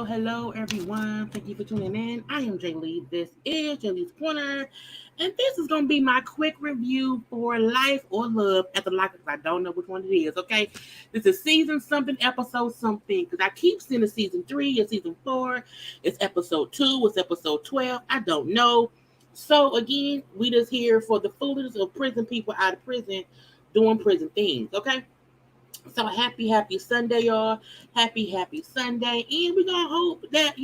Hello, everyone. Thank you for tuning in. I am Jaylee. This is JayLeesCorner, and this is going to be my quick review for Life or Love at the Lockup. I don't know which one it is, okay? This is season something, episode something, because I keep seeing the season 3 and season 4. It's episode 2. It's episode 12. I don't know. So, again, we just here for the foolishness of prison people out of prison doing prison things, okay? So happy Sunday, y'all. Happy Sunday. And we're going to hope that,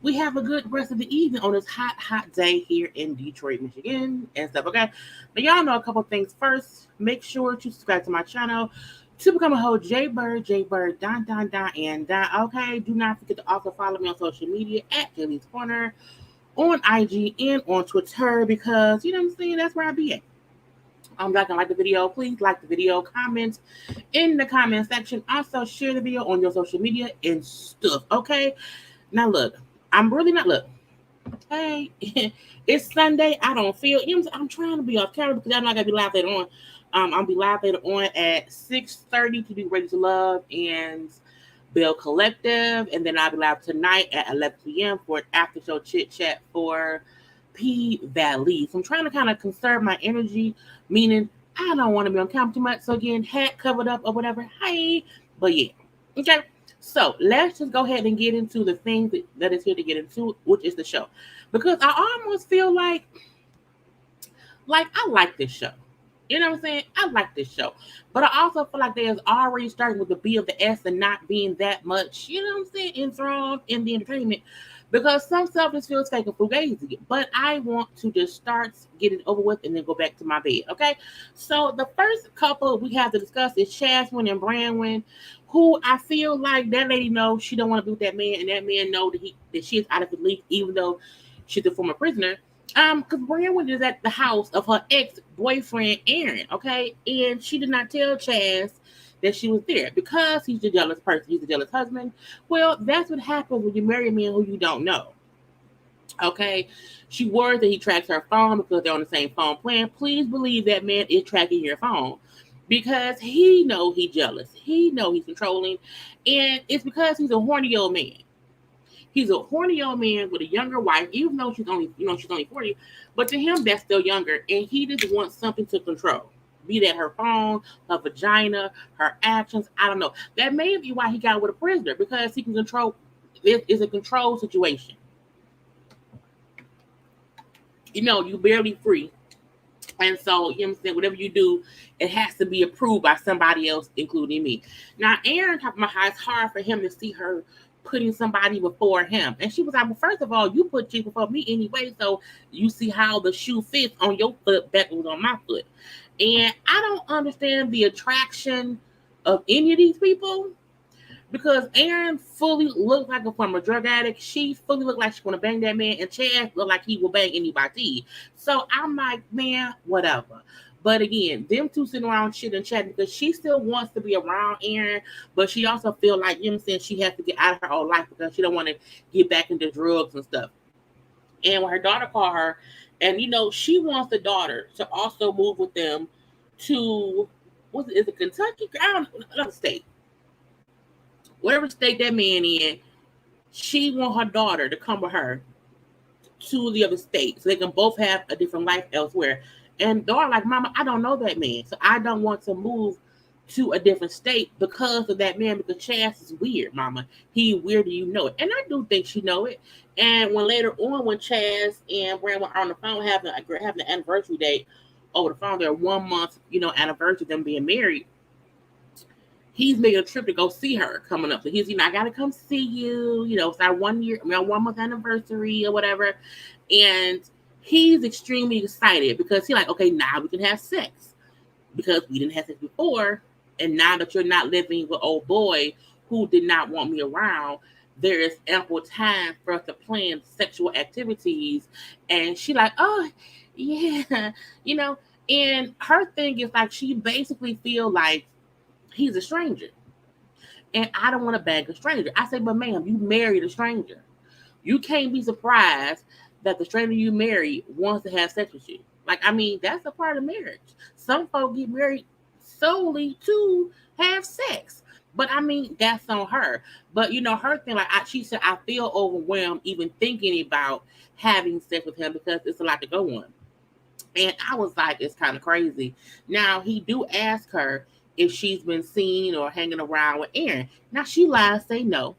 we have a good rest of the evening on this hot day here in Detroit, Michigan and stuff, okay? But y'all know a couple things. First, make sure to subscribe to my channel to become a whole JayBird, and okay? Do not forget to also follow me on social media at JayLeesCorner on IG and on Twitter because, you know what I'm saying, that's where I be at. I'm not gonna like the video. Please like the video, comment in the comment section. Also share the video on your social media and stuff. Okay. Now look, I'm really not look. Hey, it's Sunday. I don't feel. I'm trying to be off camera because I'm not gonna be live later on. I'll be live later on at 6:30 to do Ready to Love and Bill Collective, and then I'll be live tonight at 11 p.m. for an after show chit chat for P Valley. So I'm trying to kind of conserve my energy, meaning I don't want to be on camera too much. So again, hat covered up or whatever. Hi. But yeah. Okay. So let's just go ahead and get into the thing that is here to get into, which is the show. Because I almost feel like I like this show. You know what I'm saying? I like this show. But I also feel like there's already starting with the B of the S and not being that much, you know what I'm saying, enthralled in the entertainment. Because some stuff just feels fake and fugazi. But I want to just start, get it over with, and then go back to my bed. Okay? So the first couple we have to discuss is Chaz and Branwyn, who I feel like that lady knows she don't want to be with that man, and that man know that she is out of the league, even though she's a former prisoner. Because Branwyn is at the house of her ex-boyfriend, Aaron, okay? And she did not tell Chaz that she was there because he's a jealous person. He's a jealous husband. Well, that's what happens when you marry a man who you don't know. Okay? She worries that he tracks her phone because they're on the same phone plan. Please believe that man is tracking your phone because he know he's jealous. He know he's controlling. And it's because he's a horny old man. He's a horny old man with a younger wife, even though she's only 40. But to him, that's still younger. And he just wants something to control. Be that her phone, her vagina, her actions. I don't know. That may be why he got with a prisoner, because he can control. It is a control situation. You barely free. And so, you know what I'm saying, whatever you do, it has to be approved by somebody else, including me. Now, Aaron talking about how it's hard for him to see her putting somebody before him. And she was like, well, first of all, you put Chit before me anyway, so you see how the shoe fits on your foot back was on my foot. And I don't understand the attraction of any of these people, because Aaron fully looked like a former drug addict. She fully looked like she want to bang that man, and Chad looked like he will bang anybody. So I'm like, man, whatever. But again, them two sitting around shit and chatting because she still wants to be around Aaron, but she also feel like, you know what I'm saying, she has to get out of her old life because she don't want to get back into drugs and stuff. And when her daughter called her, and she wants the daughter to also move with them to is it Kentucky? I don't know, another state. Whatever state that man in, she want her daughter to come with her to the other state so they can both have a different life elsewhere. And daughter like, Mama, I don't know that man, so I don't want to move to a different state because of that man, because Chaz is weird, Mama. He weird, you know it. And I do think she know it. And when later on, when Chaz and Branwyn are on the phone having the anniversary date over the phone, their 1 month, anniversary of them being married, he's making a trip to go see her coming up. So he's, I gotta come see you, it's our 1 month anniversary or whatever. And he's extremely excited because he's like, okay, now we can have sex. Because we didn't have sex before. And now that you're not living with old boy who did not want me around, there is ample time for us to plan sexual activities. And she like, oh, yeah, and her thing is like, she basically feel like he's a stranger. And I don't want to bag a stranger. I say, but ma'am, you married a stranger. You can't be surprised that the stranger you married wants to have sex with you. Like, I mean, that's a part of marriage. Some folks get married solely to have sex. But I mean, that's on her. But her thing, like she said, I feel overwhelmed even thinking about having sex with him because it's a lot to go on. And I was like, it's kind of crazy. Now he do ask her if she's been seen or hanging around with Aaron. Now she lies, say no.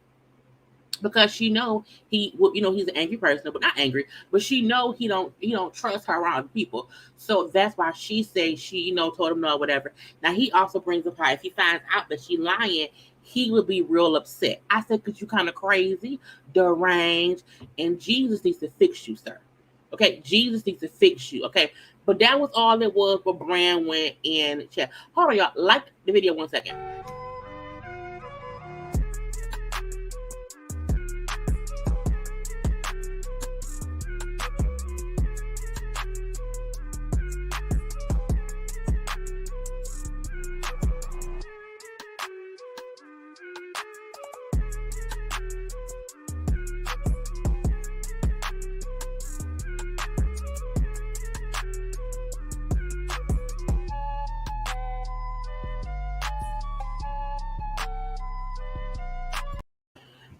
Because she know he's an angry person, but not angry, but she know he don't trust her around people. So that's why she says she, told him no or whatever. Now he also brings up how if he finds out that she lying, he would be real upset. I said, because you kind of crazy, deranged, and Jesus needs to fix you, sir. Okay, Jesus needs to fix you. Okay, but that was all it was for Branwyn and Chaz. Hold on, y'all. Like the video 1 second.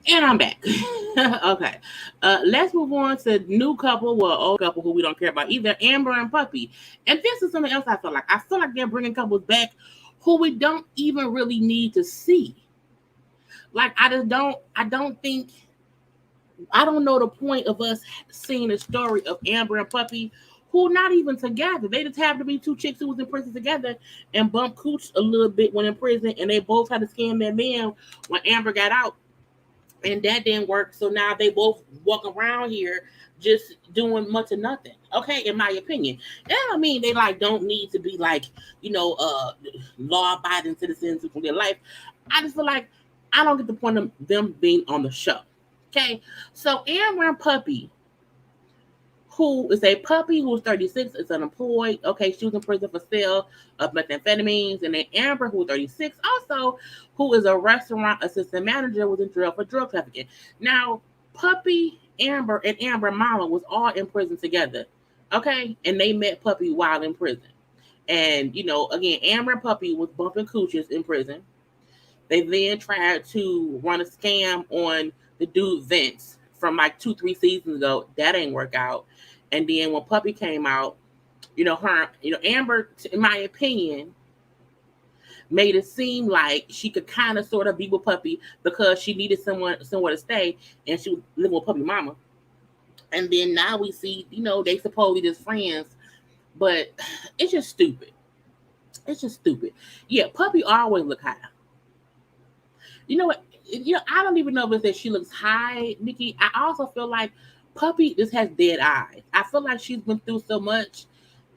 And I'm back. Okay. Let's move on to new couple, old couple who we don't care about either, Amber and Puppy. And this is something else I feel like. I feel like they're bringing couples back who we don't even really need to see. Like, I don't know the point of us seeing the story of Amber and Puppy who not even together. They just happen to be two chicks who was in prison together and bumped cooch a little bit when in prison, and they both had to scam that man when Amber got out. And that didn't work. So now they both walk around here just doing much of nothing. Okay, in my opinion. And I mean they don't need to be law abiding citizens for their life. I just feel like I don't get the point of them being on the show. Okay. So Amber and Puppy, who is a puppy who's 36, is unemployed. Okay, she was in prison for sale of methamphetamines. And then Amber, who's 36, also, who is a restaurant assistant manager, was in jail for drug trafficking. Now, Puppy, Amber, and Amber Mama was all in prison together. Okay, and they met Puppy while in prison. And, again, Amber and Puppy was bumping cooches in prison. They then tried to run a scam on the dude Vince from 2-3 seasons ago. That ain't work out. And then when Puppy came out, Amber, in my opinion, made it seem like she could kind of sort of be with Puppy because she needed somewhere to stay, and she was living with Puppy Mama. And then now we see, they supposedly just friends, but it's just stupid. It's just stupid. Yeah, Puppy always look high. You know what? I don't even know if it's that she looks high, Nikki. I also feel like Puppy just has dead eyes. I feel like she's been through so much.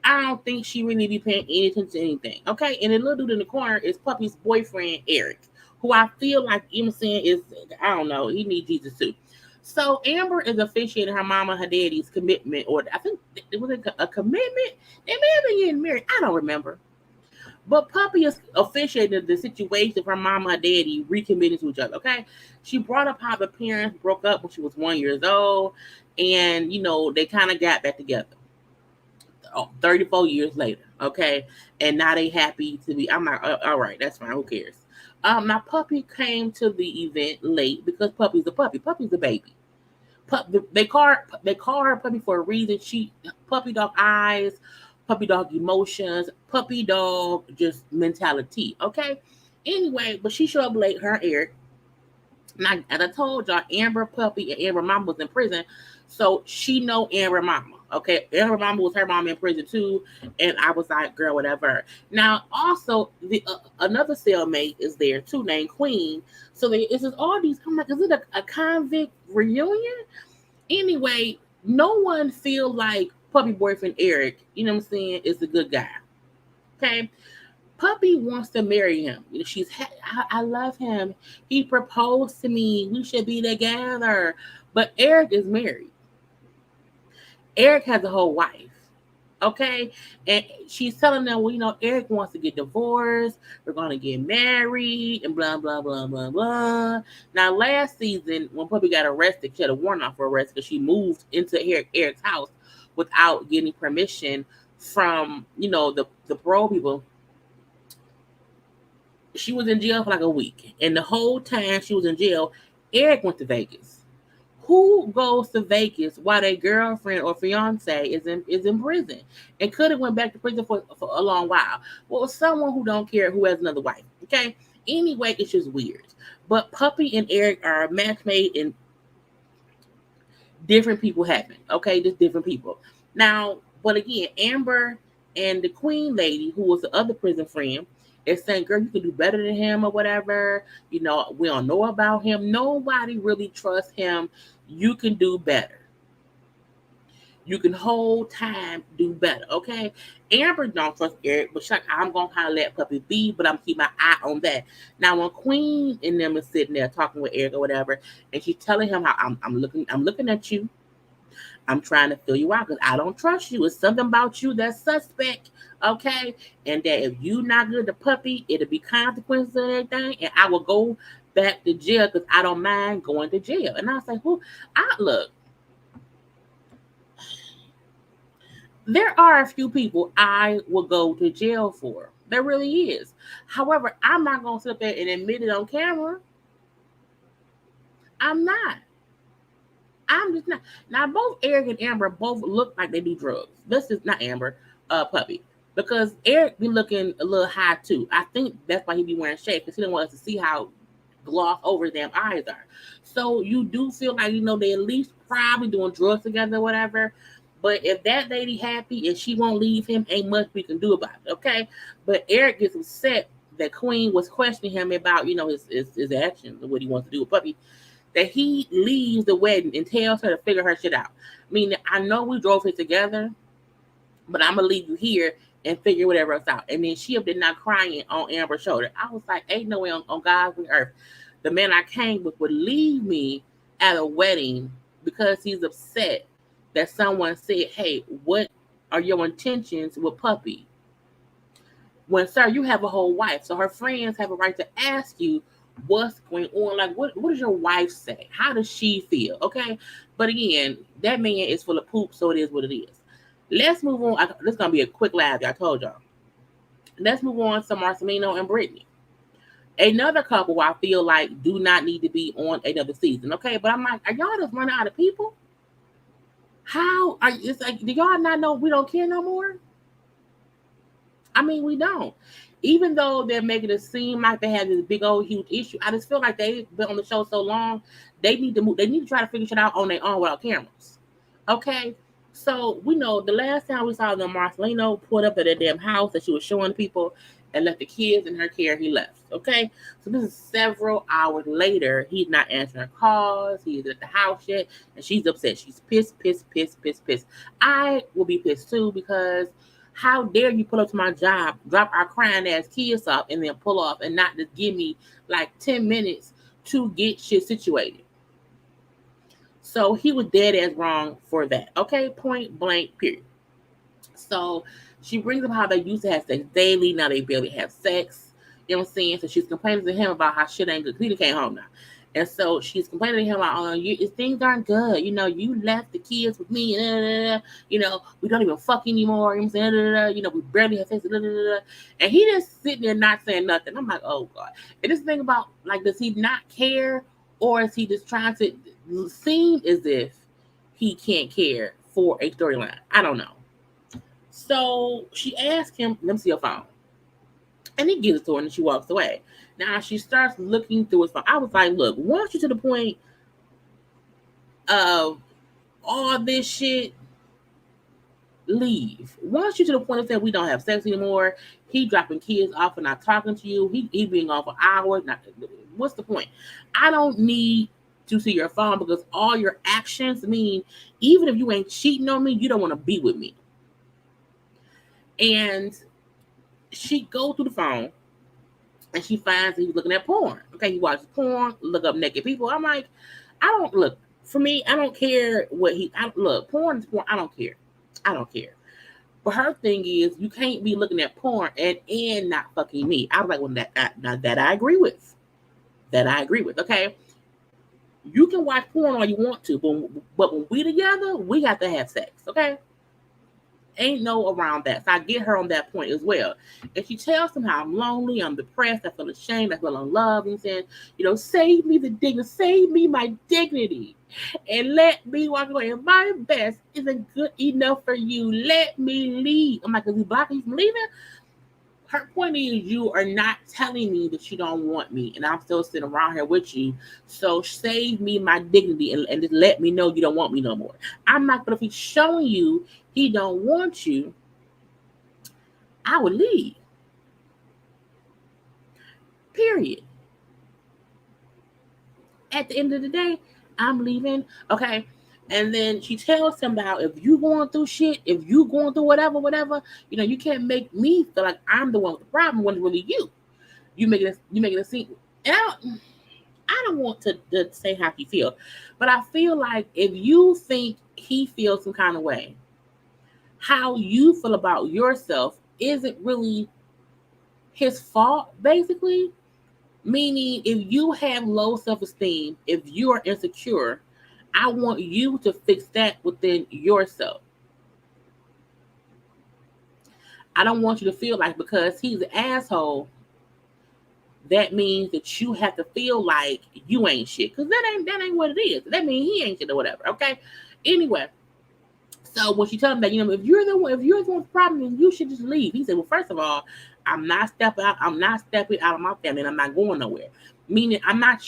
I don't think she really be paying any attention to anything. Okay, and the little dude in the corner is Puppy's boyfriend, Eric, who I feel like, is, I don't know, he needs Jesus too. So Amber is officiating her mama and her daddy's commitment, or I think it was a commitment. They may have been getting married. I don't remember. But Puppy is officiating the situation of her mama and daddy recommitting to each other. Okay, she brought up how the parents broke up when she was 1 year old, and they kind of got back together. 34 years later, okay, and now they happy to be. I'm like, all right, that's fine. Who cares? Now Puppy came to the event late because Puppy's a puppy. Puppy's a baby. They call her Puppy for a reason. She puppy dog eyes, puppy dog emotions, puppy dog just mentality. Okay. Anyway, but she showed up late. Her and Eric. Now, as I told y'all, Amber Puppy and Amber Mama was in prison, so she know Amber Mama. Okay, Amber Mama was her mom in prison too, and I was like, girl, whatever. Now, also the another cellmate is there too, named Queen. So it's just all these. I'm like, is it a convict reunion? Anyway, no one feel like Puppy boyfriend Eric, you know what I'm saying, is a good guy. Okay. Puppy wants to marry him. I love him. He proposed to me. We should be together. But Eric is married. Eric has a whole wife. Okay. And she's telling them, well, Eric wants to get divorced. We're going to get married and blah, blah, blah, blah, blah. Now, last season, when Puppy got arrested, she had a warrant out for arrest because she moved into Eric's house without getting permission from, the parole people. She was in jail for like a week. And the whole time she was in jail, Eric went to Vegas. Who goes to Vegas while their girlfriend or fiance is in prison and could have went back to prison for a long while? Well, someone who don't care who has another wife. Okay. Anyway, it's just weird. But Puppy and Eric are a match made, and different people happen. Okay, just different people. Now, but again, Amber and the Queen lady, who was the other prison friend, is saying, girl, you can do better than him or whatever. We don't know about him. Nobody really trusts him. You can do better. You can hold time, do better, okay? Amber don't trust Eric, but she's like, I'm going to let Puppy be, but I'm keep my eye on that. Now, when Queen and them is sitting there talking with Eric or whatever, and she's telling him how I'm looking at you. I'm trying to fill you out because I don't trust you. It's something about you that's suspect, okay? And that if you not good to Puppy, it'll be consequences and everything, and I will go back to jail because I don't mind going to jail. And I was like, look, there are a few people I will go to jail for. There really is. However, I'm not going to sit up there and admit it on camera. I'm not. I'm just not. Now, both Eric and Amber both look like they do drugs. This is not Amber, Puppy. Because Eric be looking a little high too. I think that's why he be wearing shades, because he don't want us to see how gloss over his damn eyes are. So you do feel like, they at least probably doing drugs together or whatever. But if that lady happy and she won't leave him, ain't much we can do about it, okay? But Eric gets upset that Queen was questioning him about, his actions and what he wants to do with Puppy, that he leaves the wedding and tells her to figure her shit out. I mean, I know we drove here together, but I'm going to leave you here and figure whatever else out. And then she up there not crying on Amber's shoulder. I was like, ain't no way on God's earth the man I came with would leave me at a wedding because he's upset that someone said, hey, what are your intentions with Puppy? When, sir, you have a whole wife. So her friends have a right to ask you what's going on. Like, what does your wife say? How does she feel? Okay. But again, that man is full of poop, so it is what it is. Let's move on. This is going to be a quick live, I told y'all. Let's move on to Marcelino and Brittany. Another couple I feel like do not need to be on another season. Okay. But I'm like, are y'all just running out of people? It's like, do y'all not know we don't care no more? I mean, we don't. Even though they're making it seem like they have this big old huge issue, I just feel like they've been on the show so long, they need to move. They need to try to figure it out on their own without cameras. Okay? So we know the last time we saw them, Marcelino pulled up at their damn house that she was showing people and left the kids in her care. He left. Okay? So this is several hours later. He's not answering her calls. He's at the house yet. And she's upset. She's pissed. I will be pissed too, because how dare you pull up to my job, drop our crying ass kids off, and then pull off and not just give me like 10 minutes to get shit situated. So he was dead as wrong for that. Okay, point blank, period. So she brings up how they used to have sex daily. Now they barely have sex. You know what I'm saying? So she's complaining to him about how shit ain't good. He came home now. And so she's complaining to him like, oh, things aren't good. You know, you left the kids with me. You know, we don't even fuck anymore. You know what I'm saying? You know, we barely have sex. And he just sitting there not saying nothing. I'm like, oh, God. And this thing about, like, does he not care? Or is he just trying to seem as if he can't care for a storyline? I don't know. So she asked him, let me see your phone. And he gives it to her and she walks away. Now she starts looking through his phone. I was like, look, once you're to the point of all this shit, leave. Once you're to the point of saying we don't have sex anymore, he dropping kids off and not talking to you, he being off for hours. What's the point? I don't need to see your phone because all your actions mean even if you ain't cheating on me, you don't want to be with me. And she goes through the phone and she finds he's looking at porn. Okay, he watches porn, look up naked people. I'm like, I don't look. For me, I don't care what look. Porn is porn. I don't care. I don't care. But her thing is, you can't be looking at porn and not fucking me. I was like, well, that I agree with. That I agree with. Okay, you can watch porn all you want to, but when we together, we have to have sex. Okay. Ain't no around that. So I get her on that point as well. And she tells him how I'm lonely, I'm depressed, I feel ashamed, I feel unloved, and saying, you know, save me the dignity, save me my dignity, and let me walk away. And my best isn't good enough for you. Let me leave. I'm like, is he blocking you from leaving? Her point is, you are not telling me that you don't want me, and I'm still sitting around here with you. So save me my dignity and just let me know you don't want me no more. I'm not, but if he's showing you he don't want you, I would leave. Period. At the end of the day, I'm leaving. Okay. And then she tells him about if you going through shit, if you going through whatever, you know, you can't make me feel like I'm the one with the problem when it's really you. You making a scene. And I don't want to say how he feel, but I feel like if you think he feels some kind of way, how you feel about yourself isn't really his fault, basically. Meaning, if you have low self-esteem, if you are insecure, I want you to fix that within yourself. I don't want you to feel like because he's an asshole, that means that you have to feel like you ain't shit. Because that ain't what it is. That means he ain't shit or whatever. Okay. Anyway, so when she told him that, you know, if you're the one with the problem, then you should just leave. He said, well, first of all, I'm not stepping out of my family, and I'm not going nowhere. Meaning, I'm not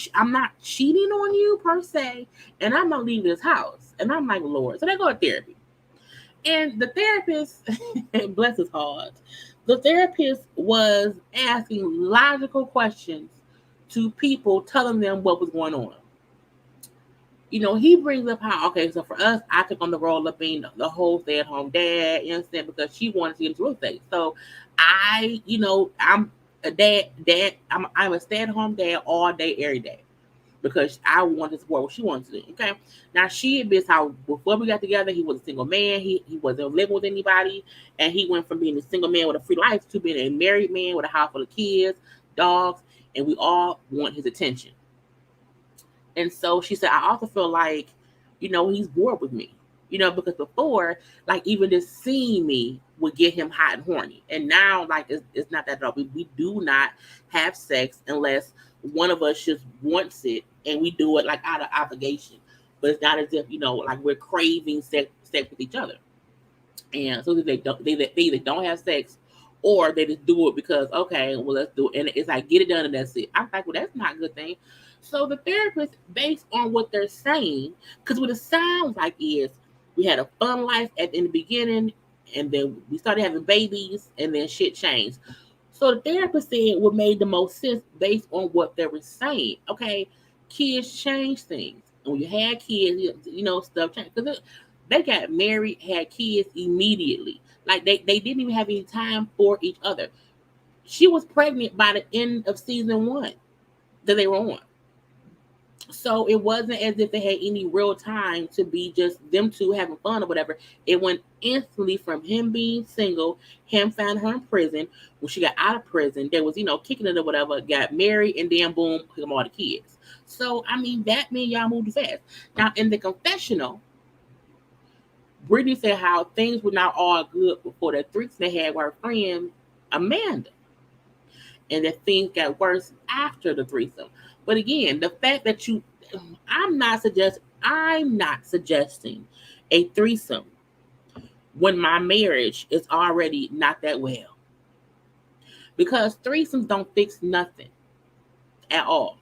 cheating on you per se, and I'm not leaving this house. And I'm like, Lord. So they go to therapy, and the therapist, bless his heart, the therapist was asking logical questions to people, telling them what was going on. You know, he brings up how, okay, so for us, I took on the role of being the whole stay-at-home dad, you understand, because she wanted to get into real estate. So I'm a dad, I'm a stay-at-home dad all day, every day, because I wanted to support what she wanted to do, okay? Now, she admits how before we got together, he was a single man, he wasn't living with anybody, and he went from being a single man with a free life to being a married man with a house full of kids, dogs, and we all want his attention. And so she said, I also feel like, you know, he's bored with me, you know, because before, like, even just seeing me would get him hot and horny. And now, like, it's not that at all. We do not have sex unless one of us just wants it, and we do it, like, out of obligation. But it's not as if, you know, like, we're craving sex with each other. And so they either don't have sex, or they just do it because, okay, well, let's do it. And it's like, get it done and that's it. I'm like, well, that's not a good thing. So the therapist, based on what they're saying, because what it sounds like is we had a fun life in the beginning, and then we started having babies, and then shit changed. So the therapist said what made the most sense based on what they were saying. Okay, kids change things. And when you had kids, you know, stuff changed. Because they got married, had kids immediately. Like, they didn't even have any time for each other. She was pregnant by the end of season 1 that they were on. So it wasn't as if they had any real time to be just them two having fun or whatever. It went instantly from him being single, him found her in prison. When she got out of prison, there was, kicking it or whatever, got married, and then boom, come all the kids. So, I mean, that meant y'all moved fast. Now, in the confessional, Brittany said how things were not all good before the threesome they had with her friend Amanda, and that things got worse after the threesome. But again, the fact that I'm not suggesting a threesome when my marriage is already not that well, because threesomes don't fix nothing at all.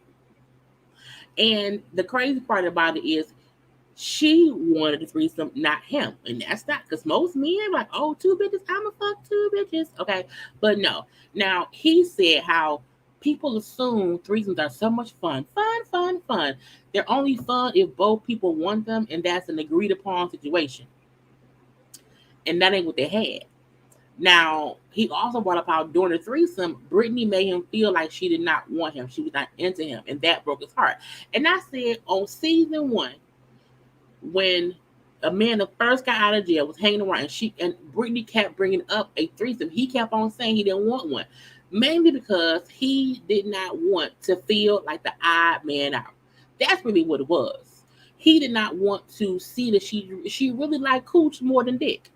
And the crazy part about it is she wanted a threesome, not him. And that's not, because most men are like, oh, two bitches, I'ma fuck two bitches. Okay. But no. Now, he said how people assume threesomes are so much fun. Fun. They're only fun if both people want them, and that's an agreed upon situation. And that ain't what they had. Now, he also brought up how during the threesome, Brittany made him feel like she did not want him. She was not into him, and that broke his heart. And I said on season 1, when Amanda first got out of jail, was hanging around, and Brittany kept bringing up a threesome, he kept on saying he didn't want one, mainly because he did not want to feel like the odd man out. That's really what it was. He did not want to see that she really liked cooch more than dick.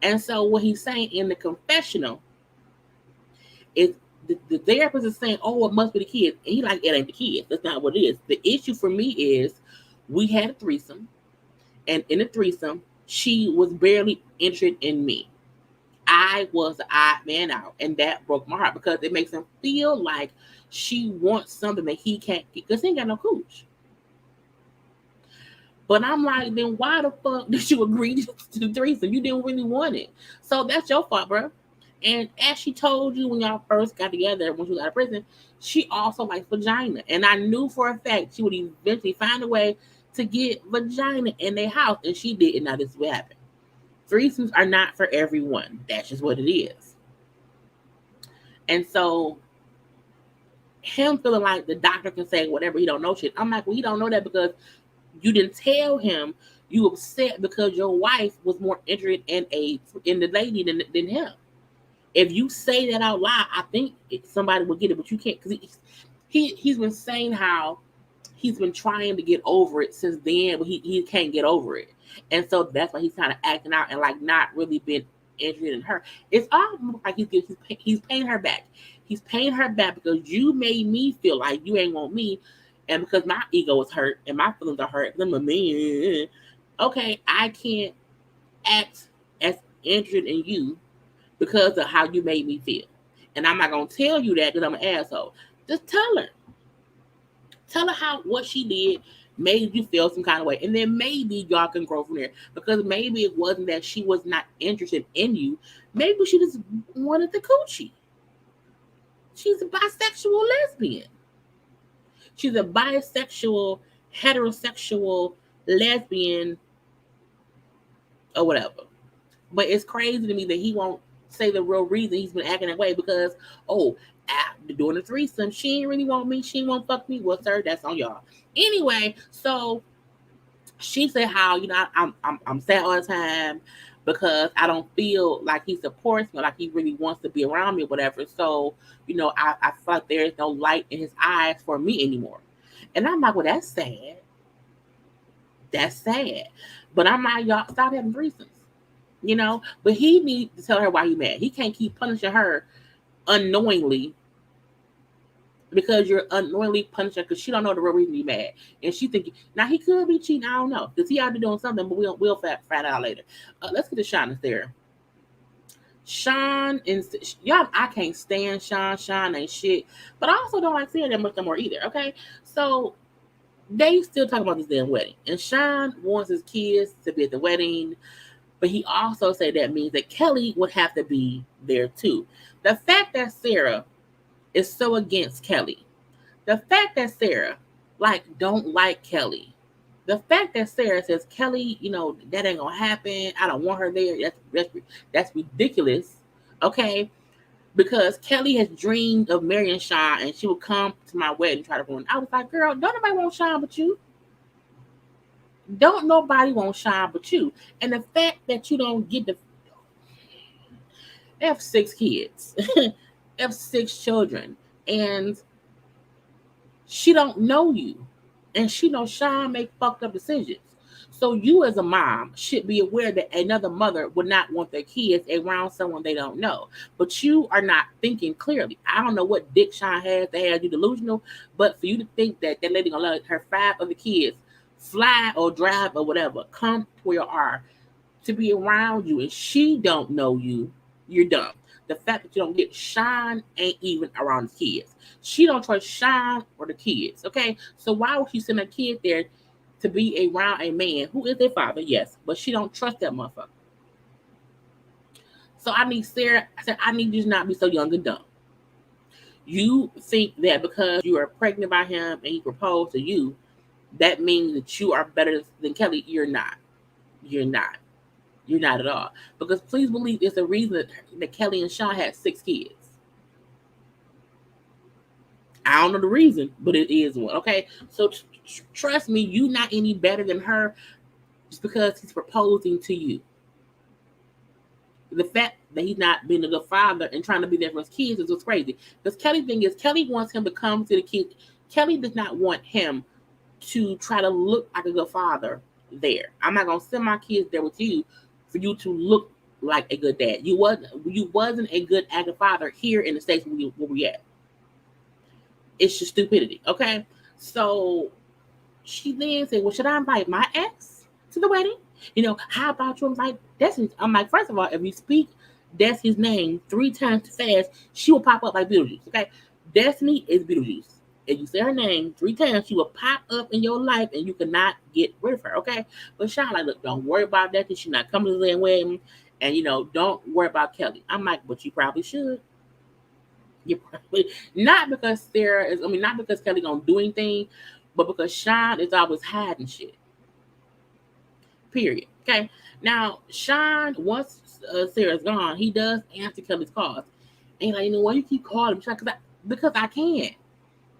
And so what he's saying in the confessional is the therapist is saying, oh, it must be the kids. And he like, it ain't the kids. That's not what it is. The issue for me is we had a threesome. And in the threesome, she was barely interested in me. I was the odd man out. And that broke my heart, because it makes him feel like she wants something that he can't get, because he ain't got no cooch. But I'm like, then why the fuck did you agree to the threesome? You didn't really want it. So that's your fault, bro. And as she told you when y'all first got together, when she was out of prison, she also likes vagina. And I knew for a fact she would eventually find a way to get vagina in their house. And she didn't. Now this is what happened. Threesomes are not for everyone. That's just what it is. And so him feeling like the doctor can say whatever, he don't know shit. I'm like, well, he don't know that because you didn't tell him you upset because your wife was more interested in the lady than him. If you say that out loud, I think somebody will get it, but you can't, because he's been saying how he's been trying to get over it since then, but he can't get over it. And so that's why he's kind of acting out and like not really been interested in her. It's almost like he's paying her back. He's paying her back because you made me feel like you ain't want me. And because my ego is hurt and my feelings are hurt, I'm a man. Okay, I can't act as interested in you because of how you made me feel. And I'm not going to tell you that because I'm an asshole. Just tell her. Tell her how what she did made you feel some kind of way. And then maybe y'all can grow from there. Because maybe it wasn't that she was not interested in you. Maybe she just wanted the coochie. She's a bisexual lesbian. She's a bisexual, heterosexual, lesbian, or whatever. But it's crazy to me that he won't say the real reason he's been acting that way because, after doing the threesome, she ain't really want me. She ain't want to fuck me. Well, sir, that's on y'all. Anyway, so she said how, I'm sad all the time because I don't feel like he supports me, like he really wants to be around me or whatever. So, I feel like there's no light in his eyes for me anymore. And I'm like, well, that's sad. That's sad. But I'm like, y'all, stop having threesomes. But he needs to tell her why he's mad. He can't keep punishing her unknowingly because you're unknowingly punishing her because she don't know the real reason you're mad. And she thinking, now he could be cheating, I don't know. Because he out there doing something, but we'll find out later. Let's get to Shawn there. Shawn and y'all, I can't stand Shawn. Shawn ain't shit. But I also don't like seeing that much no more either. Okay. So they still talking about this damn wedding. And Shawn wants his kids to be at the wedding. But he also said that means that Kelly would have to be there too. The fact that Sarah is so against Kelly, the fact that Sarah don't like Kelly, the fact that Sarah says Kelly, that ain't gonna happen. I don't want her there. That's ridiculous. Okay, because Kelly has dreamed of marrying Shawn, and she would come to my wedding and try to ruin it. I was like, girl, don't nobody want Shawn but you. Don't nobody want Shawn but you. And the fact that you don't get the have 6 kids, have 6 children, and she don't know you, and she knows Shawn make fucked up decisions. So you as a mom should be aware that another mother would not want their kids around someone they don't know. But you are not thinking clearly. I don't know what dick Shawn has to have you delusional, but for you to think that that lady gonna let her 5 other kids fly or drive or whatever come to where you are to be around you, and she don't know you, you're dumb. The fact that you don't get Shawn ain't even around the kids. She don't trust Shawn or the kids. Okay, so why would she send a kid there to be around a man who is their father? Yes, but she don't trust that motherfucker. So I need Sarah. I said I need you to not be so young and dumb. You think that because you are pregnant by him and he proposed to you, that means that you are better than Kelly. You're not. You're not. You're not at all. Because please believe there's a reason that Kelly and Shawn had 6 kids. I don't know the reason, but it is one. Okay, so trust me, you not any better than her just because he's proposing to you. The fact that he's not being a good father and trying to be there for his kids is what's crazy. Because Kelly thing is, Kelly wants him to come to the kids. Kelly does not want him to try to look like a good father there. I'm not gonna send my kids there with you for you to look like a good dad. You wasn't a good active father here in the States where we at. It's just stupidity, okay? So she then said, well, should I invite my ex to the wedding? How about you invite Destiny? I'm like, first of all, if you speak Destiny's name 3 times too fast, she will pop up like Beetlejuice, okay? Destiny is Beetlejuice. If you say her name 3 times, she will pop up in your life and you cannot get rid of her, okay? But Shawn, like, look, don't worry about that. She's not coming to the wedding. And, don't worry about Kelly. I'm like, but you probably should. You probably not because not because Kelly gonna do anything, but because Shawn is always hiding shit. Period. Okay. Now Shawn, once Sarah's gone, he does answer Kelly's calls, and like, why you keep calling me? Because I can't.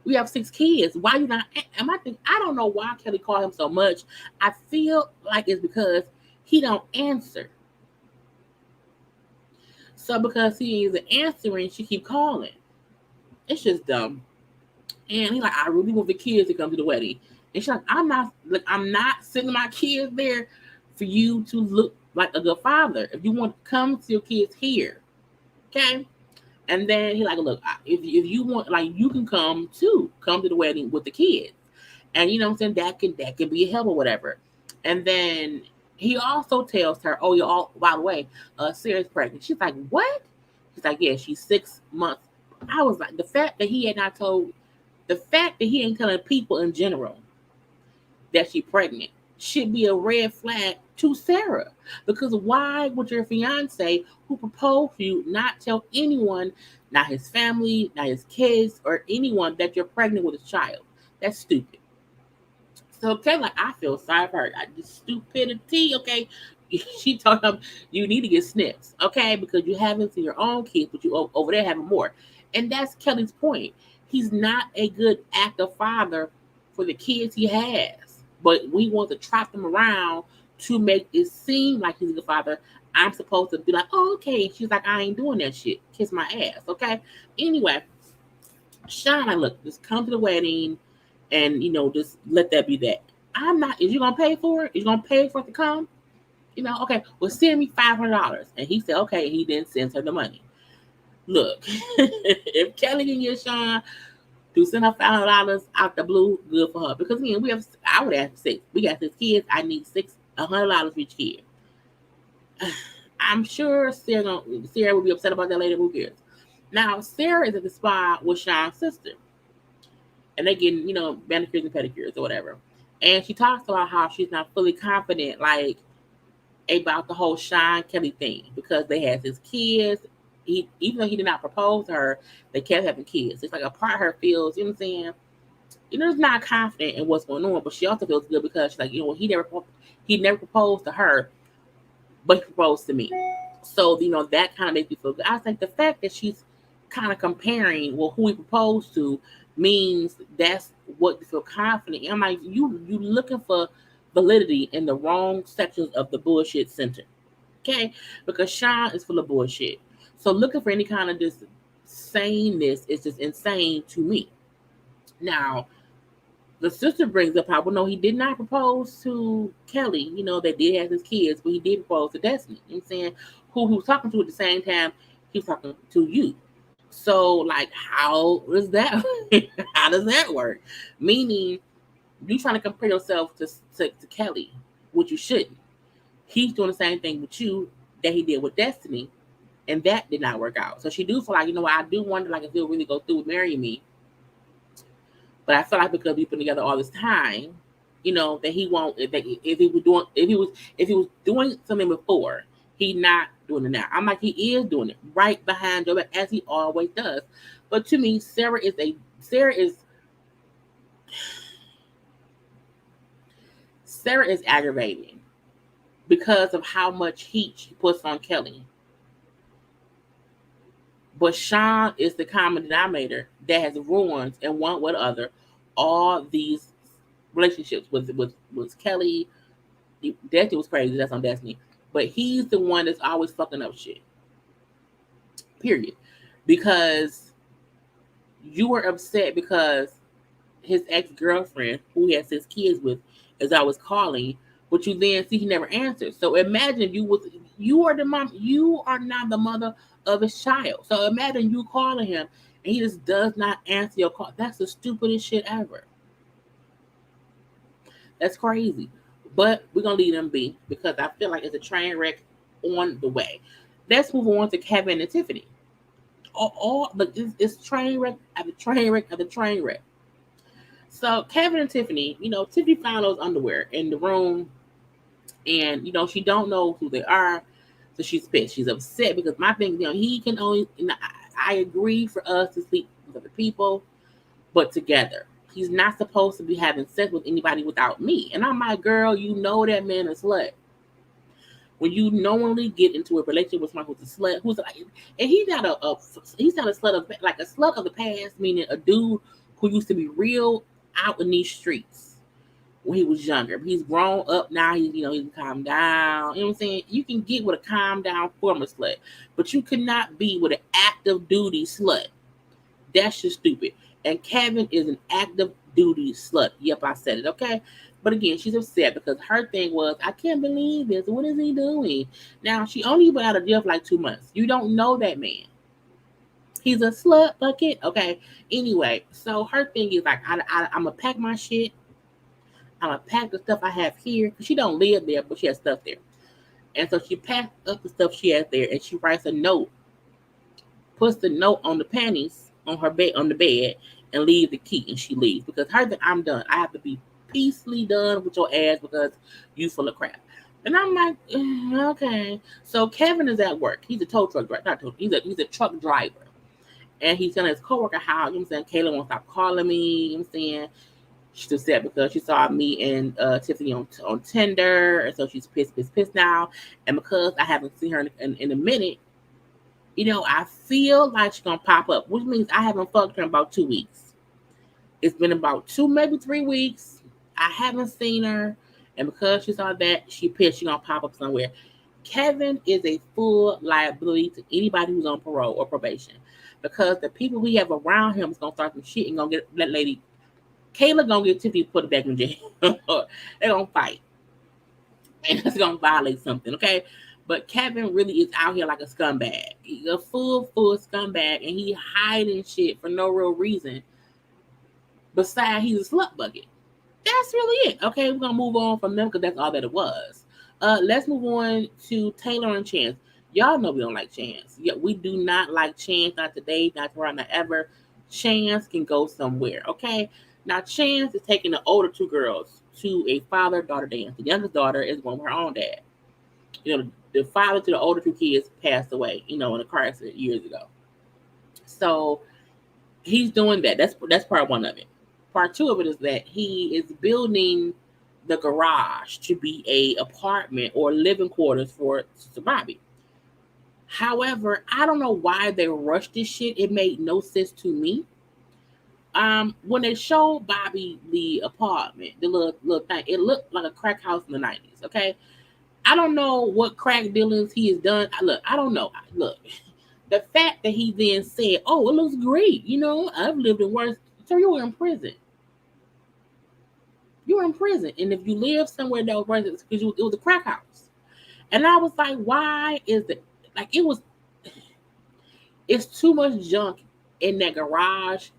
We have 6 kids. Why you not? I don't know why Kelly called him so much. I feel like it's because he don't answer. So because he isn't answering, she keep calling. It's just dumb. And he's like, I really want the kids to come to the wedding. And she's like, I'm not sending my kids there for you to look like a good father. If you want to come to your kids here, okay? And then he's like, look, if you want, like, you can come to the wedding with the kids. And you know what I'm saying? That can be a help or whatever. And then he also tells her, oh, by the way, Sarah's pregnant. She's like, what? He's like, yeah, she's 6 months. I was like, the fact that he ain't telling people in general that she's pregnant should be a red flag to Sarah. Because why would your fiance who proposed to you not tell anyone, not his family, not his kids, or anyone that you're pregnant with a child? That's stupid. So okay, like, I feel sorry for her. Just stupidity, okay? She told him you need to get snips, okay? Because you haven't seen your own kids, but you over there having more. And that's Kelly's point. He's not a good active father for the kids he has. But we want to trap them around to make it seem like he's a good father. I'm supposed to be like, oh, okay. She's like, I ain't doing that shit. Kiss my ass, okay? Anyway, Shawn, like, look, just come to the wedding and, just let that be that. Is you going to pay for it? Is you going to pay for it to come? Okay, well, send me $500. And he said, okay. He then sends her the money. Look, if Kelly can get Shawn to send her $500 out the blue, good for her. Because again, I would ask 6. We got 6 kids. I need $100 for each kid. I'm sure Sarah will be upset about that later. Who cares? Now, Sarah is at the spa with Shawn's sister. And they get, manicures and pedicures or whatever. And she talks about how she's not fully confident, like, about the whole Shawn Kelly thing. Because they had 6 kids. Even though he did not propose to her, they kept having kids. It's like a part of her feels, you know what I'm saying? It's not confident in what's going on, but she also feels good because she's like, he never proposed to her, but he proposed to me. So, that kind of makes me feel good. I was like, the fact that she's kind of comparing who he proposed to means that's what you feel confident in. I'm like, you looking for validity in the wrong sections of the bullshit center. Okay? Because Shawn is full of bullshit. So looking for any kind of this saneness is just insane to me. Now, the sister brings up how, well, no, he did not propose to Kelly. They did have his kids, but he did propose to Destiny. You know what I'm saying? Who he was talking to at the same time, he was talking to you. So, like, how is that? How does that work? Meaning, you trying to compare yourself to Kelly, which you shouldn't. He's doing the same thing with you that he did with Destiny, and that did not work out. So she do feel like, what, I do wonder, like, if he'll really go through with marrying me. But I feel like because we've been together all this time, that he won't. If he was doing something before, he not doing it now. I'm like, he is doing it right behind your back as he always does. But to me, Sarah is aggravating because of how much heat she puts on Kelly. But Shawn is the common denominator that has ruined and one with other all these relationships with Kelly. Destiny was crazy. That's on Destiny. But he's the one that's always fucking up shit. Period. Because you were upset because his ex-girlfriend, who he has 6 kids with, is always calling, but you then see he never answers. So imagine you are the mom. You are not the mother of his child. So imagine you calling him and he just does not answer your call. That's the stupidest shit ever. That's crazy. But we're going to leave them be because I feel like it's a train wreck on the way. Let's move on to Kevin and Tiffany. It's train wreck after train wreck after train wreck. So Kevin and Tiffany, Tiffany found those underwear in the room and, she don't know who they are. So she's pissed. She's upset because my thing, he can only, I agree for us to sleep with other people, but together. He's not supposed to be having sex with anybody without me. And I'm like, girl, that man is a slut. When you knowingly get into a relationship with someone who's a slut, and he's not a slut of, like a slut of the past, meaning a dude who used to be real out in these streets when he was younger. He's grown up now. He's calmed down. You know what I'm saying? You can get with a calm down former slut, but you cannot be with an active duty slut. That's just stupid. And Kevin is an active duty slut. Yep, I said it. Okay. But again, she's upset because her thing was, I can't believe this. What is he doing? Now, she only been out of jail for like 2 months. You don't know that man. He's a slut bucket. Okay. Anyway, so her thing is like, I'm going to pack my shit. I'm going to pack the stuff I have here. Because she don't live there, but she has stuff there. And so she packed up the stuff she has there. And she writes a note. Puts the note on the panties on her bed, on the bed. And leave the key. And she leaves. Because her thing, I'm done. I have to be peacefully done with your ass because you full of crap. And I'm like, okay. So Kevin is at work. He's a tow truck driver. He's a truck driver. And he's telling his coworker how, you know what I'm saying, Kayla won't stop calling me, you know what I'm saying. She's upset because she saw me and Tiffany on Tinder, and so she's pissed now. And because I haven't seen her in a minute, I feel like she's gonna pop up, which means I haven't fucked her in about 2 weeks. It's been about 2, maybe 3 weeks. I haven't seen her, and because she saw that, she pissed. She's gonna pop up somewhere. Kevin is a full liability to anybody who's on parole or probation. Because the people we have around him is gonna start some shit and gonna get that lady. Kayla gonna get Tiffany put back in jail. They're gonna fight, and it's gonna violate something, okay? But Kevin really is out here like a scumbag. He's a full scumbag, and he hiding shit for no real reason. Besides, he's a slut bucket. That's really it. Okay, we're gonna move on from them because that's all that it was. Let's move on to Taylor and Chance. Y'all know we don't like Chance. Yeah, we do not like Chance. Not today, not tomorrow, not ever. Chance can go somewhere. Okay. Now Chance is taking the older 2 girls to a father-daughter dance. The youngest daughter is going with her own dad. The father to the older 2 kids passed away. In a car accident years ago. So he's doing that. That's part 1 of it. Part 2 of it is that he is building the garage to be a apartment or living quarters for Sister Bobby. However, I don't know why they rushed this shit. It made no sense to me. When they showed Bobby the apartment, the little thing, it looked like a crack house in the 90s. Okay, I don't know what crack dealings he has done. Look, I don't know. Look, the fact that he then said, "Oh, it looks great," I've lived in worse. So you were in prison. You were in prison, and if you live somewhere that was worse, it's because it was a crack house. And I was like, why is it like it was? It's too much junk in that garage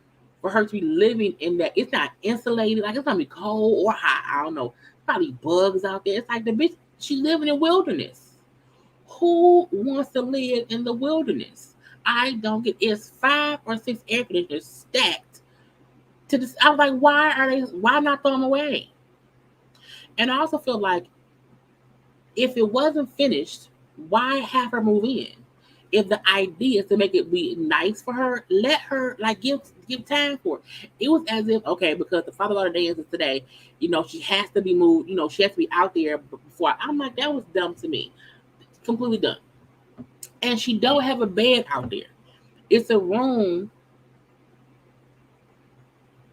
for her to be living in that. It's not insulated. Like it's gonna be cold or hot. I don't know. Probably bugs out there. It's like the bitch. She living in wilderness. Who wants to live in the wilderness? I don't get. It's 5 or 6 air conditioners stacked to this. I was like, why are they? Why not throw them away? And I also feel like if it wasn't finished, why have her move in? If the idea is to make it be nice for her, let her like give time for it. It was as if okay, because the father daughter dance is today, she has to be moved. She has to be out there before. I'm like that was dumb to me, completely dumb. And she don't have a bed out there. It's a room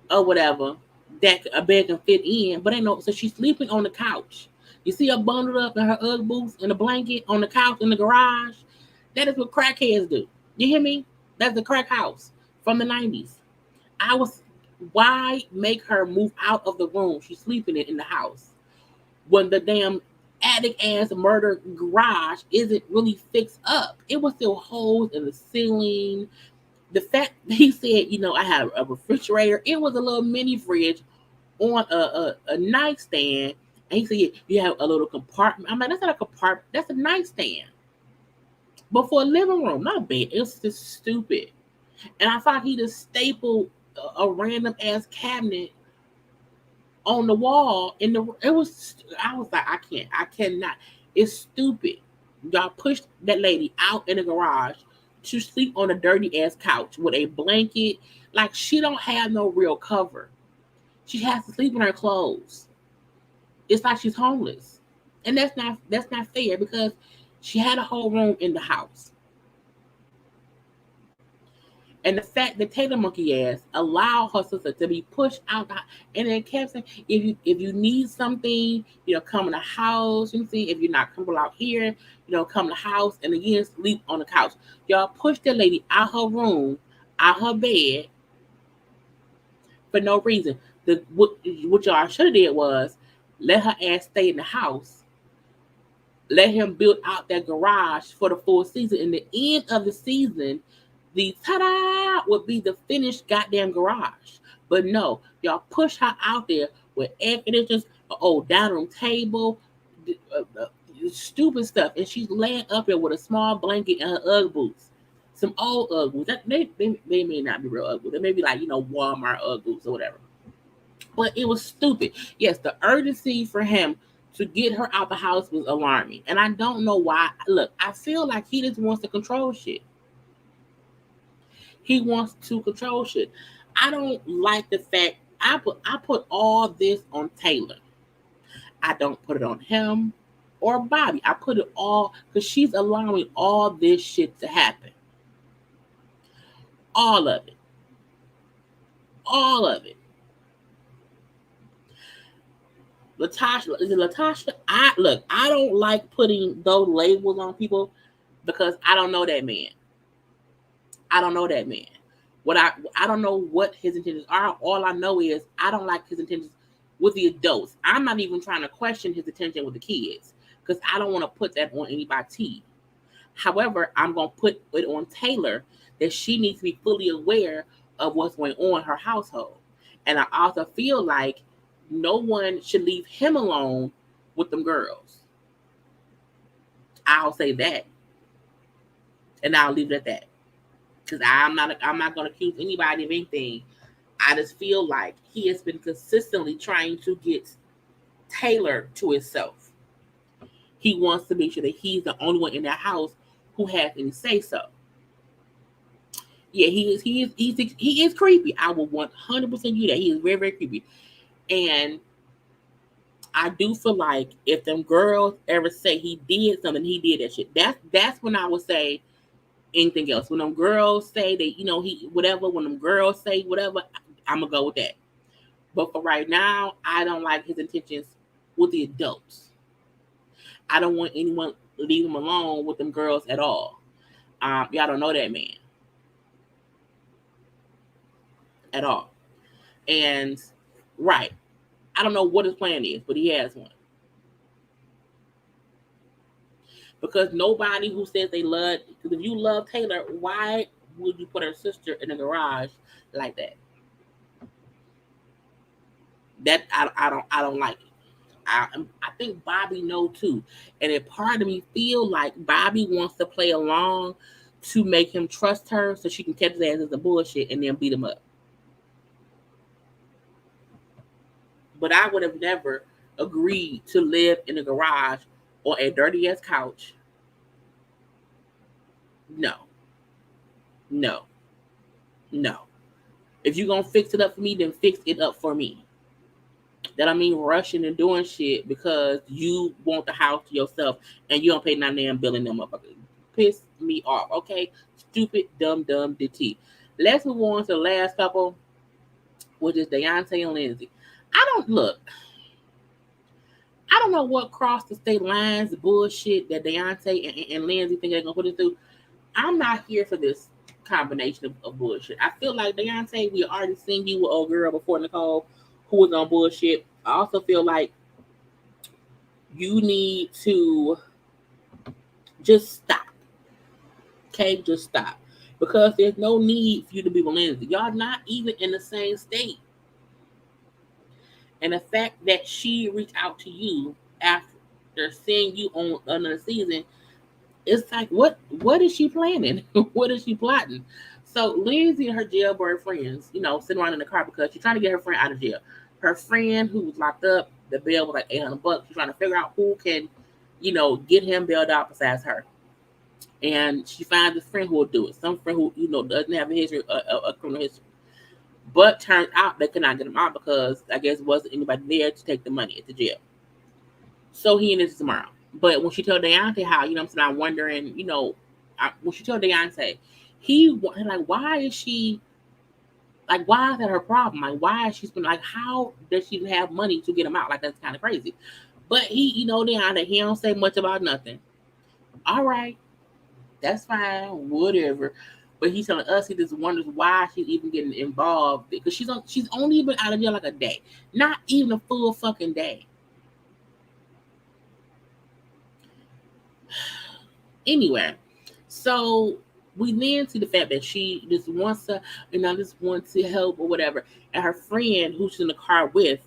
or whatever that a bed can fit in, but ain't no. So she's sleeping on the couch. You see her bundled up in her Ugg boots and a blanket on the couch in the garage. That is what crackheads do. You hear me? That's the crack house from the 90s. Why make her move out of the room she's sleeping in the house when the damn attic ass murder garage isn't really fixed up? It was still holes in the ceiling. The fact that he said, I have a refrigerator, it was a little mini fridge on a nightstand. And he said, yeah, you have a little compartment. I'm like, that's not a compartment, that's a nightstand. But for a living room, not a bed. It was just stupid. And I thought he just stapled a random ass cabinet on the wall. I was like, I cannot. It's stupid. Y'all pushed that lady out in the garage to sleep on a dirty ass couch with a blanket. Like she don't have no real cover. She has to sleep in her clothes. It's like she's homeless. And that's not fair because she had a whole room in the house. And the fact that Taylor monkey ass allowed her sister to be pushed out and then kept saying, if you need something, come in the house. You see, if you're not comfortable out here, come in the house and again sleep on the couch. Y'all pushed that lady out her room, out her bed for no reason. What y'all should have did was let her ass stay in the house. Let him build out that garage for the full season. In the end of the season, the ta-da would be the finished goddamn garage. But no, y'all push her out there with air conditioners, an old dining room table, stupid stuff. And she's laying up there with a small blanket and her Ugg boots. Some old Ugg boots. They may not be real Ugg boots. They may be like, Walmart Ugg boots or whatever. But it was stupid. Yes, the urgency for him to get her out the house was alarming. And I don't know why. Look, I feel like he just wants to control shit. He wants to control shit. I don't like the fact I put all this on Taylor. I don't put it on him or Bobby. I put it all because she's allowing all this shit to happen. All of it. All of it. Latasha, is it Latasha? I don't like putting those labels on people because I don't know that man. I don't know that man. I don't know what his intentions are. All I know is I don't like his intentions with the adults. I'm not even trying to question his intention with the kids because I don't want to put that on anybody. However, I'm going to put it on Taylor that she needs to be fully aware of what's going on in her household. And I also feel like no one should leave him alone with them girls. I'll say that. And I'll leave it at that. Because I'm not going to accuse anybody of anything. I just feel like he has been consistently trying to get Taylor to himself. He wants to make sure that he's the only one in that house who has any say so. Yeah, he is creepy. I will 100% you that he is very, very creepy. And I do feel like if them girls ever say he did something, he did that shit. That's when I would say anything else. When them girls say that, he whatever, when them girls say whatever, I'm gonna go with that. But for right now, I don't like his intentions with the adults. I don't want anyone leave him alone with them girls at all. Y'all don't know that man at all. And right, I don't know what his plan is, but he has one. Because nobody who says they love, because if you love Taylor, why would you put her sister in the garage like that? That I don't like it. I think Bobby know too, and a part of me feel like Bobby wants to play along to make him trust her, so she can catch his ass as a bullshit and then beat him up. But I would have never agreed to live in a garage or a dirty ass couch. No, no, no. If you're gonna fix it up for me, then fix it up for me. That I mean rushing and doing shit because you want the house to yourself and you don't pay none damn bill in them motherfuckers. Piss me off, okay? Stupid, dumb, DT. Let's move on to the last couple, which is Deontay and Lindsay. I don't know what crossed the state lines, the bullshit that Deontay and Lindsay think they're gonna put it through. I'm not here for this combination of bullshit. I feel like Deontay, we already seen you with old girl before Nicole, who was on bullshit. I also feel like you need to just stop. Okay, just stop. Because there's no need for you to be with Lindsay. Y'all not even in the same state. And the fact that she reached out to you after seeing you on another season, it's like, what is she planning? What is she plotting? So Lindsay and her jailbird friends, sitting around in the car because she's trying to get her friend out of jail. Her friend who was locked up, the bail was like $800. She's trying to figure out who can, get him bailed out besides her. And she finds a friend who will do it. Some friend who, doesn't have a history, a criminal history. But turns out they could not get him out because I guess wasn't anybody there to take the money at the jail. So he and his tomorrow. But when she told Deontay how, I'm wondering, when she told Deontay, he like, why is she, like, why is that her problem? Like, why is she spending, like, how does she have money to get him out? Like, that's kind of crazy. But he, Deontay, he don't say much about nothing. All right, that's fine, whatever. But he's telling us he just wonders why she's even getting involved because she's only been out of jail like a day, not even a full fucking day. Anyway, so we then see the fact that she just wants to, just wants to help or whatever, and her friend who she's in the car with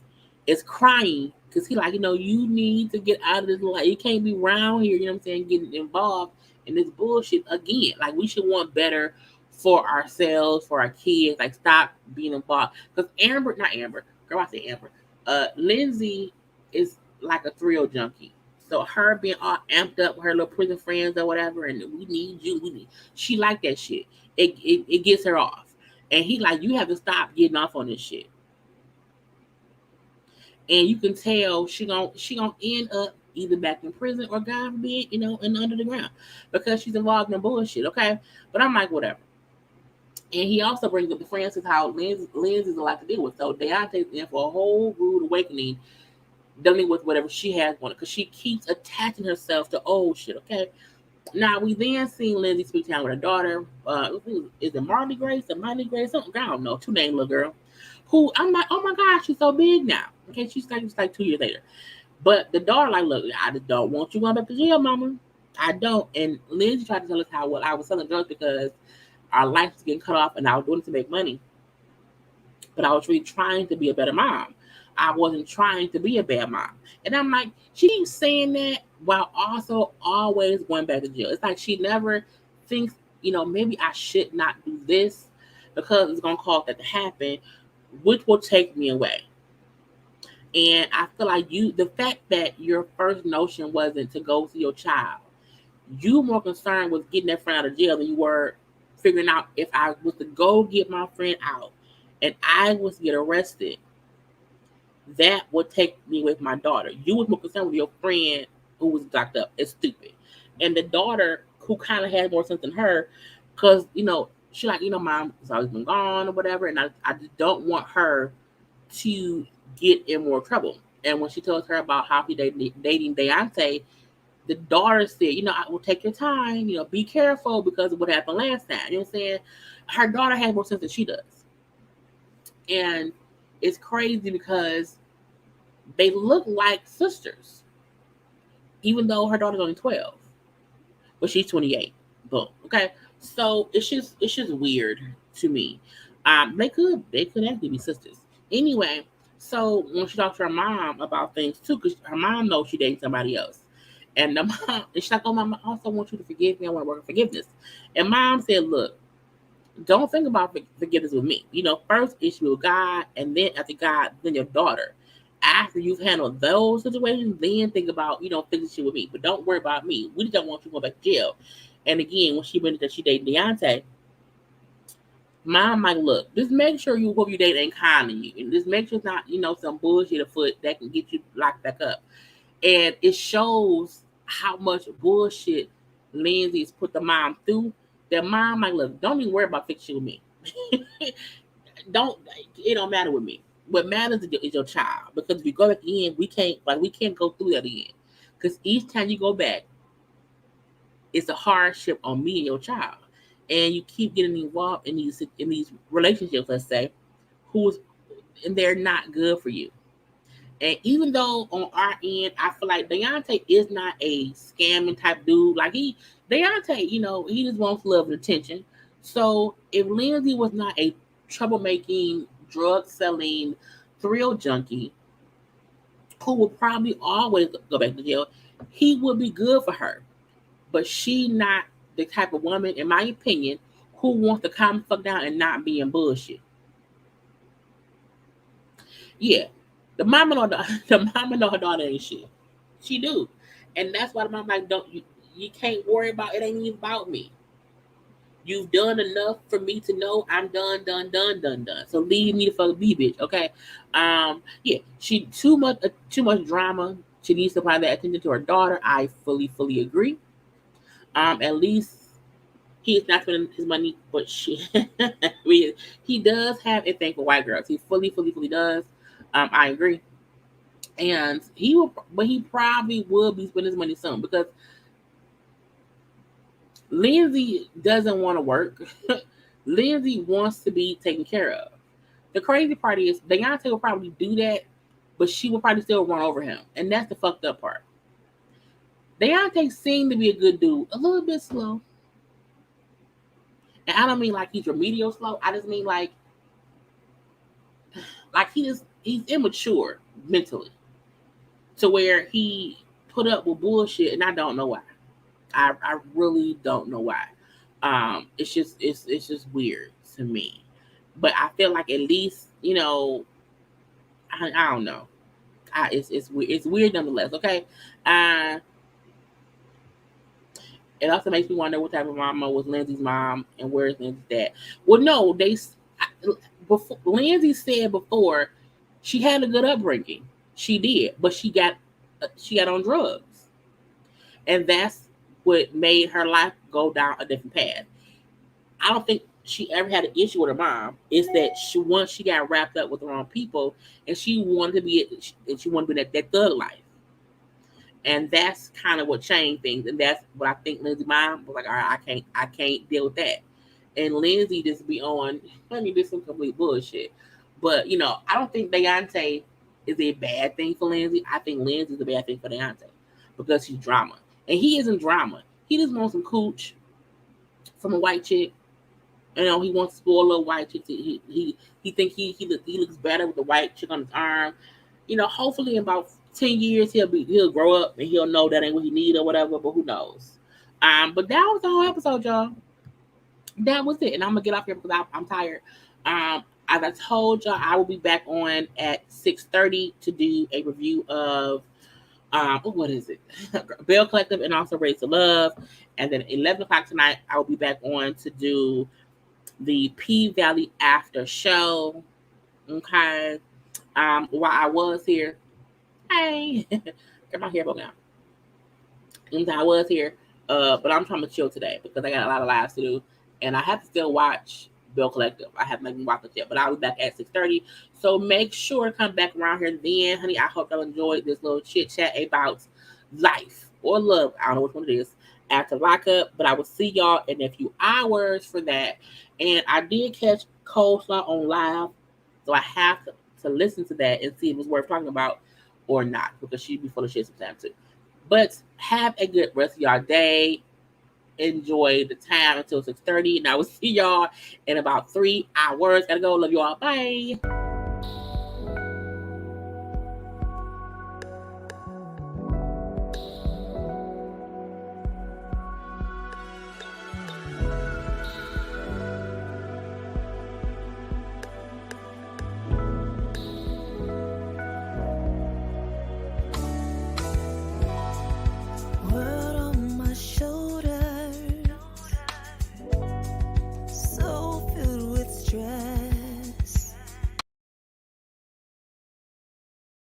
is crying because he like, you need to get out of this life. You can't be around here, getting involved in this bullshit again. Like, we should want better for ourselves, for our kids. Like, stop being involved. Because Lindsay is like a thrill junkie. So her being all amped up with her little prison friends or whatever, and we need you. She like that shit. It gets her off. And he like, you have to stop getting off on this shit. And you can tell she gonna end up either back in prison or God forbid, and under the ground because she's involved in bullshit. Okay, but I'm like, whatever. And he also brings up the friends as how Lindsay's a lot to deal with. So Deontay's in for a whole rude awakening, dealing with whatever she has wanted because she keeps attaching herself to old shit. Okay. Now we then see Lindsay speak time with her daughter. Is it Marley Grace or Miley Grace? Something, I don't know. Two name little girl. Who I'm like, oh my gosh, she's so big now. Okay, she's like 2 years later. But the daughter like, look, I just don't want you going back to jail, mama. I don't. And Lindsay tried to tell us how, well, I was selling drugs because our life was getting cut off and I was doing it to make money. But I was really trying to be a better mom. I wasn't trying to be a bad mom. And I'm like, she keeps saying that while also always going back to jail. It's like she never thinks, maybe I should not do this because it's going to cause that to happen, which will take me away. And I feel like the fact that your first notion wasn't to go see your child, you were more concerned with getting that friend out of jail than you were figuring out if I was to go get my friend out and I was to get arrested, that would take me with my daughter. You was more concerned with your friend who was locked up. It's stupid. And the daughter who kind of has more sense than her, because she like, mom has always been gone or whatever, and I just don't want her to get in more trouble. And when she tells her about how he dating Deontay, the daughter said, I will take your time, be careful because of what happened last time. You know what I'm saying? Her daughter has more sense than she does. And it's crazy because they look like sisters, even though her daughter's only 12, but she's 28. Boom. Okay. So it's just weird to me. They could actually be sisters. Anyway, so when she talks to her mom about things too, because her mom knows she dating somebody else. And the mom, and she's like, oh, mom, I also want you to forgive me. I want to work on forgiveness. And mom said, look, don't think about forgiveness with me. First issue with God, and then after God, then your daughter. After you've handled those situations, then think about, fixing shit with me. But don't worry about me. We just don't want you to go back to jail. And again, when she went that she dated Deontay, mom like, look, just make sure whoever you date ain't kind to you. And just make sure it's not, some bullshit afoot that can get you locked back up. And it shows how much bullshit Lindsay's put the mom through. That mom like, look, don't even worry about fixing with me. It don't matter with me. What matters is your child. Because if you go back in, we can't go through that again. Because each time you go back, it's a hardship on me and your child. And you keep getting involved in these relationships, let's say, and they're not good for you. And even though on our end, I feel like Deontay is not a scamming type dude. Like Deontay, he just wants love and attention. So if Lindsay was not a troublemaking, drug selling, thrill junkie who will probably always go back to jail, he would be good for her. But she not the type of woman, in my opinion, who wants to calm the fuck down and not be in bullshit. Yeah. The mama know her daughter ain't shit. She do. And that's why the mama like, you can't worry about it, ain't even about me. You've done enough for me to know I'm done. So leave me the fuck be, bitch. Okay. Yeah, she too much drama. She needs to apply that attention to her daughter. I fully agree. At least he's not spending his money, but he does have a thing for white girls. He fully does. I agree. And he probably will be spending his money soon because Lindsay doesn't want to work. Lindsay wants to be taken care of. The crazy part is Deontay will probably do that, but she will probably still run over him. And that's the fucked up part. Deontay seemed to be a good dude, a little bit slow. And I don't mean like he's remedial slow. I just mean like he's immature mentally to where he put up with bullshit, and I don't know why. I really don't know why. It's just weird to me. But I feel like at least, I don't know. It's weird nonetheless. Okay. It also makes me wonder what type of mama was Lindsay's mom and where's Lindsay's dad. Well, no, Lindsay said before she had a good upbringing. She did, but she got on drugs, and that's what made her life go down a different path. I don't think she ever had an issue with her mom. It's that once she got wrapped up with the wrong people, and she wanted to be that thug life. And that's kind of what changed things. And that's what I think Lindsay's mom was like, all right, I can't deal with that. And Lindsay just be on, let me do some complete bullshit. But, I don't think Deontay is a bad thing for Lindsay. I think Lindsay's a bad thing for Deontay because she's drama. And he isn't drama. He just wants some cooch from a white chick. He wants to spoil a little white chick. He thinks he looks better with the white chick on his arm. Hopefully in about 10 years he'll grow up and he'll know that ain't what he need or whatever, but who knows. But that was the whole episode, y'all. That was it. And I'm gonna get off here because I'm tired. As I told y'all, I will be back on at 6:30 to do a review of what is it? Bell Collective and also Race to Love. And then 11 o'clock tonight, I will be back on to do the P Valley After Show. Okay. While I was here, hey, get my hair bow down. And I was here, But I'm trying to chill today because I got a lot of lives to do, and I have to still watch Bill Collective. I haven't even watched it yet, but I'll be back at 6:30. So make sure to come back around here then, honey. I hope y'all enjoyed this little chit chat about life or love. I don't know which one it is after Lockup, but I will see y'all in a few hours for that. And I did catch Coleslaw on live, so I have to listen to that and see if it's worth talking about or not, because she'd be full of shit sometimes too. But have a good rest of y'all day. Enjoy the time until 6:30, and I will see y'all in about 3 hours. Gotta go. Love you all. Bye.